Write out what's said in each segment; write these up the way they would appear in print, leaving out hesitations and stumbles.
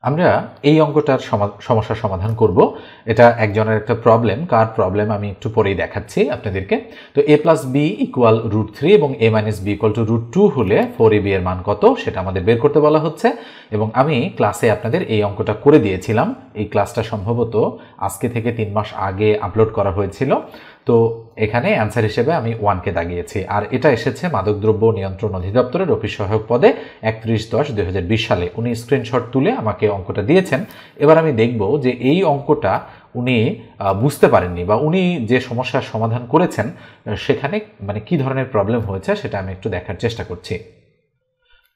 আমরা এই অঙ্কটার সমস্যার সমাধান করব। এটা একজনের একটা প্রবলেম, কার প্রবলেম আমি একটু পরেই দেখাচ্ছি আপনাদেরকে। তো a প্লাস বি ইকুয়াল √3 এবং a minus b equal to √2 হলে 4ab এর মান কত সেটা আমাদের বের করতে বলা হচ্ছে। এবং আমি ক্লাসে আপনাদের এই অঙ্কটা করে দিয়েছিলাম। এই ক্লাসটা সম্ভবত আজকে থেকে 3 মাস আগে আপলোড করা হয়েছিল। তো এখানে অ্যান্সার হিসেবে আমি 1কে দাগিয়েছি, আর এটা এসেছে মাদকদ্রব্য নিয়ন্ত্রণ অধিদপ্তরের অফিস সহায়ক পদে 31/10/2020 সালে। উনি স্ক্রিনশট তুলে আমাকে অঙ্কটা দিয়েছেন। এবার আমি দেখব যে এই অঙ্কটা উনি বুঝতে পারেননি বা উনি যে সমস্যার সমাধান করেছেন সেখানে মানে কি ধরনের প্রবলেম হয়েছে সেটা আমি একটু দেখার চেষ্টা করছি।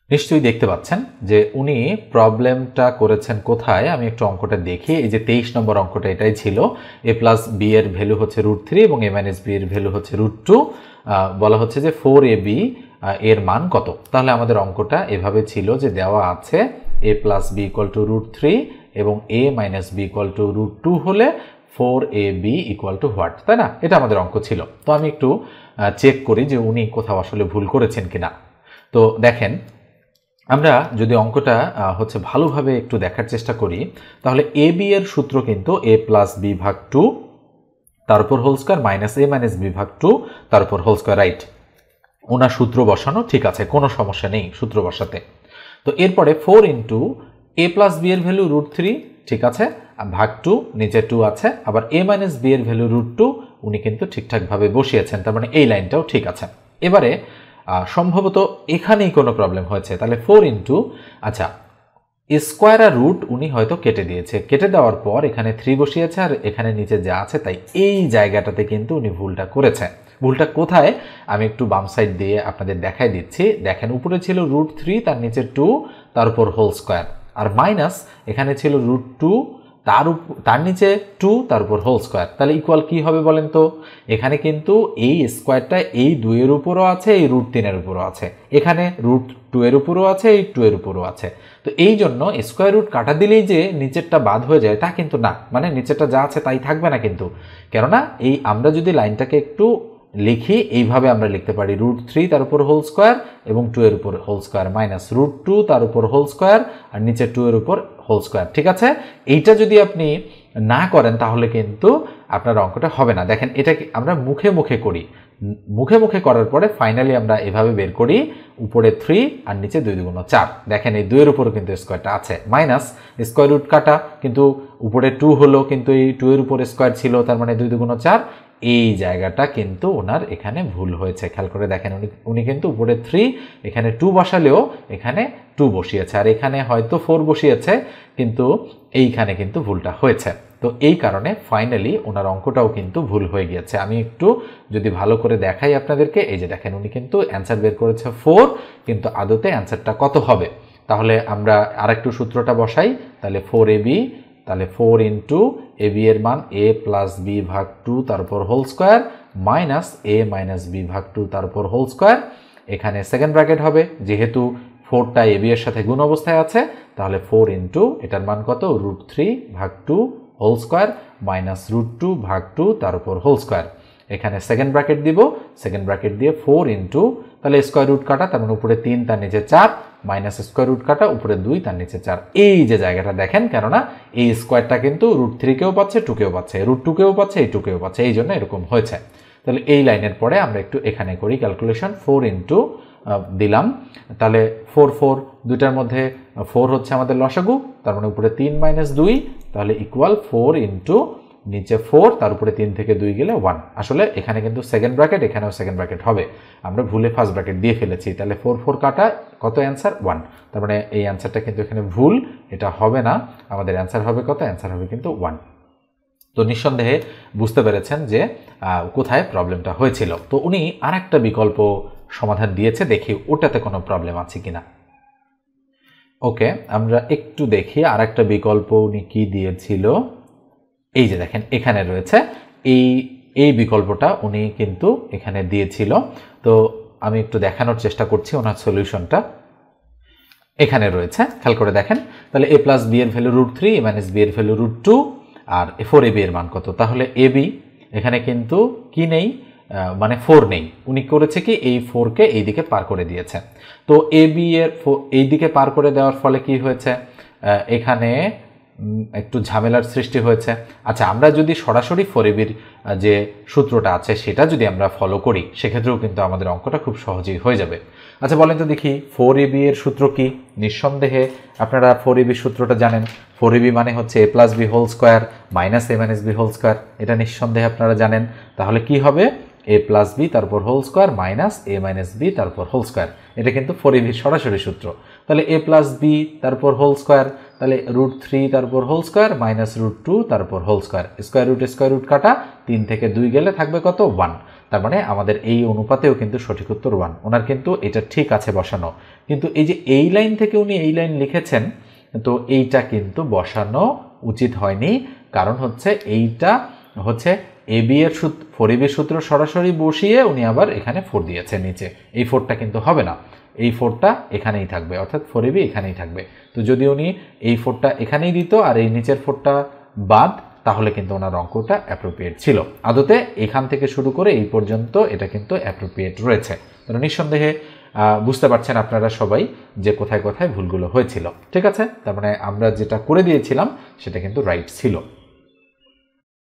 নিশ্চয়ই দেখতে পাচ্ছেন যে উনি প্রবলেমটা করেছেন কোথায়। আমি একটু অঙ্কটা দেখি। এই যে 23 নম্বর অঙ্কটা এটাই ছিল। a প্লাস বি এর ভ্যালু হচ্ছে √3 এবং a মাইনাস বি এর ভ্যালু হচ্ছে √2। বলা হচ্ছে যে 4ab এর মান কত। তাহলে আমাদের অঙ্কটা এভাবে ছিল যে দেওয়া আছে a plus b equal to √3 এবং a minus b equal to √2 হলে 4ab ইকুয়াল টু হোয়াট, তাই না? এটা আমাদের অঙ্ক ছিল। তো আমি একটু চেক করি যে উনি কোথাও আসলে ভুল করেছেন কিনা। তো দেখেন, আমরা যদি অঙ্কটা ভালোভাবে একটু দেখার চেষ্টা করি তাহলে এ বি এর সূত্র কিন্তু a প্লাস বি ভাগ 2 তার উপর whole square minus a minus b ভাগ 2 তার উপর হোল স্কয়ার, রাইট? ওনার সূত্র বসানো ঠিক আছে, কোনো সমস্যা নেই সূত্র বসাতে। তো এরপরে 4 ইন্টু a প্লাস বি এর ভ্যালু √3, ঠিক আছে, ভাগ 2, নিচে 2 আছে, আবার a মাইনাস বি এর ভ্যালু √2 উনি কিন্তু ঠিকঠাকভাবে বসিয়েছেন, তার মানে এই লাইনটাও ঠিক আছে। এবারে সম্ভবত এখানেই কোনো প্রবলেম হয়েছে। তাহলে 4 ইন্টু স্কোয়ার আর রুট উনি হয়তো কেটে দিয়েছে, কেটে দেওয়ার পর এখানে 3 বসিয়েছে আর এখানে নিচে যা আছে তাই। এই জায়গাটাতে কিন্তু উনি ভুলটা করেছে। ভুলটা কোথায় আমি একটু বাম সাইড দিয়ে আপনাদের দেখাই দিচ্ছি। দেখেন, উপরে ছিল √3, তার নিচে 2, তার উপর হোল স্কোয়ার, আর মাইনাস এখানে ছিল √2, তার নিচে 2, তার উপর হোল স্কোয়ার। তাহলে ইকুয়াল কি হবে বলেন তো? এখানে কিন্তু এই স্কোয়ারটা এই 2 এর উপরও আছে, এই √3 এর উপরও আছে, এখানে √2 এর উপরও আছে, এই 2 এর উপরও আছে। তো এই জন্য স্কোয়ার রুট কাটা দিলেই যে নিচেরটা বাদ হয়ে যায় তা কিন্তু না, মানে নিচেরটা যা আছে তাই থাকবে না কিন্তু। কেননা এই আমরা যদি লাইনটাকে একটু লিখি এইভাবে আমরা লিখতে পারি √3 তার উপর হোল স্কোয়ার এবং 2 এর উপর হোল স্কোয়ার মাইনাস √2 তার উপর হোল স্কোয়ার আর নিচে 2 এর উপর হোল স্কোয়ার, ঠিক আছে? এইটা যদি আপনি না করেন তাহলে কিন্তু আপনার অঙ্কটা হবে না। দেখেন, এটা আমরা মুখে মুখে করি, মুখে মুখে করার পরে ফাইনালি আমরা এভাবে বের করি, উপরে 3 আর নিচে 2 × 4। দেখেন এই 2 এর উপরও কিন্তু স্কোয়ারটা আছে, মাইনাস স্কোয়ার রুট কাটা, কিন্তু উপরে 2 হলো কিন্তু এই 2 এর উপর স্কোয়ার ছিল, তার মানে 2 × 4। এই জায়গাটা কিন্তু ওনার এখানে ভুল হয়েছে। খেয়াল করে দেখেন, উনি কিন্তু উপরে 3, এখানে 2 বসালেও এখানে 2 বসিয়েছে, আর এখানে হয়তো 4 বসিয়েছে, কিন্তু এইখানে কিন্তু ভুলটা হয়েছে। তো এই কারণে ফাইনালি ওনার অঙ্কটাও কিন্তু ভুল হয়ে গিয়েছে। আমি একটু যদি ভালো করে দেখাই আপনাদেরকে, এই যে দেখেন উনি কিন্তু অ্যান্সার বের করেছে 4, কিন্তু আদতে অ্যান্সারটা কত হবে? তাহলে আমরা আরেকটু সূত্রটা বসাই। তাহলে 4ab, তাহলে 4 ইন্টু এ বি এর মান a প্লাস বি ভাগ 2 তার উপর whole square minus a minus b ভাগ 2 তার উপর হোল স্কোয়ার। এখানে সেকেন্ড ব্র্যাকেট হবে, যেহেতু 4টা এ বি এর সাথে গুণ অবস্থায় আছে, তাহলে 4 ইন্টু এটার মান কত √3 ভাগ 2 হোল স্কোয়ার মাইনাস √2 ভাগ 2 তার উপর হোল স্কোয়ার। এখানে সেকেন্ড ব্র্যাকেট দিব, সেকেন্ড ব্র্যাকেট দিয়ে 4 ইন্টু, তাহলে স্কোয়ার রুট কাটা, তার মানে উপরে 3 তার নিচে 4, মাইনাস স্কোয়ার রুট কাটা, উপরে 2 তার নিচে 4। এই যে জায়গাটা দেখেন, কেননা এই স্কোয়ারটা কিন্তু √3 কেও পাচ্ছে, 2 কেও পাচ্ছে, √2 কেও পাচ্ছে, এই 2 কেও পাচ্ছে, এই জন্য এরকম হয়েছে। তাহলে এই লাইনের পরে আমরা একটু এখানে করি ক্যালকুলেশন। 4 ইন্টু দিলাম, তাহলে 4 4 দুইটার মধ্যে 4 হচ্ছে আমাদের লসাগু, তার মানে উপরে 3 মাইনাস 2, তাহলে ইকুয়াল 4 ইন্টু নিচে 4, তার উপরে 3 থেকে 2 গেলে 1। আসলে এখানে কিন্তু সেকেন্ড ব্র্যাকেট, এখানেও সেকেন্ড ব্র্যাকেট হবে, আমরা ভুলে ফার্স্ট ব্র্যাকেট দিয়ে ফেলেছি। তাহলে 4 4 কাটা, কত অ্যান্সার? 1। তার মানে এই অ্যান্সারটা কিন্তু এখানে ভুল, এটা হবে না। আমাদের অ্যান্সার হবে কত? অ্যান্সার হবে কিন্তু 1। তো নিঃসন্দেহে বুঝতে পেরেছেন যে কোথায় প্রবলেমটা হয়েছিল। তো উনি আর একটা বিকল্প সমাধান দিয়েছে, দেখি ওটাতে কোনো প্রবলেম আছে কিনা। ওকে, আমরা একটু দেখি আর একটা বিকল্প উনি কি দিয়েছিল। এই যে দেখেন এখানে রয়েছে, এই বিকল্পটা উনি কিন্তু এখানে দিয়েছিল। তো আমি একটু দেখানোর চেষ্টা করছি ওনার সলিউশনটা। এখানে রয়েছে, খেয়াল করে দেখেন। তাহলে a প্লাস বি এর ভ্যালু √3, a মাইনাস বি এর ভ্যালু √2, আর 4ab এর মান কত? তাহলে ab এখানে কিন্তু কি নেই, মানে 4 নেই। উনি করেছে কি, এই 4 কে এই দিকে পার করে দিয়েছে। তো ab এর এই দিকে পার করে দেওয়ার ফলে কি হয়েছে, এখানে একটু ঝামেলার সৃষ্টি হয়েছে। আচ্ছা, আমরা যদি সরাসরি 4ab যে সূত্রটা আছে সেটা যদি আমরা ফলো করি সেক্ষেত্রেও কিন্তু আমাদের অঙ্কটা খুব সহজেই হয়ে যাবে। আচ্ছা বলেন তো দেখি 4ab এর সূত্র কি? নিঃসন্দেহে আপনারা 4ab সূত্রটা জানেন। 4ab মানে হচ্ছে a plus b whole square minus a minus b whole square, এটা নিঃসন্দেহে আপনারা জানেন। তাহলে কি হবে? a প্লাস বি তারপর whole square minus a minus b তারপর হোল স্কোয়ার, এটা কিন্তু 4ab সরাসরি সূত্র। তাহলে a প্লাস বি তারপর হোল স্কোয়ার, তাহলে √3 তারপর হোল স্কোয়ার মাইনাস √2 তারপর হোল স্কোয়ার, স্কোয়ার রুট কাটা, 3 থেকে 2 গেলে থাকবে কত? 1। তার মানে আমাদের এই অনুপাতেও কিন্তু সঠিক উত্তর 1। ওনার কিন্তু এটা ঠিক আছে বসানো, কিন্তু এই যে এই লাইন থেকে উনি এই লাইন লিখেছেন, তো এইটা কিন্তু বসানো উচিত হয়নি। কারণ হচ্ছে এইটা হচ্ছে এবি এর সূত্র, 4ab সূত্র সরাসরি বসিয়ে উনি আবার এখানে 4 দিয়েছে নিচে, এই 4টা কিন্তু হবে না, এই 4টা এখানেই থাকবে, অর্থাৎ 4ab এখানেই থাকবে। তো যদি উনি এই 4টা এখানেই দিত আর এই নিচের 4টা বাদ, তাহলে কিন্তু ওনার অঙ্কটা অ্যাপ্রোপ্রিয়েট ছিল। আদতে এখান থেকে শুরু করে এই পর্যন্ত এটা কিন্তু অ্যাপ্রোপ্রিয়েট রয়েছে। তো নিঃসন্দেহে বুঝতে পারছেন আপনারা সবাই যে কোথায় কোথায় ভুলগুলো হয়েছিল। ঠিক আছে, তার মানে আমরা যেটা করে দিয়েছিলাম সেটা কিন্তু রাইট ছিল।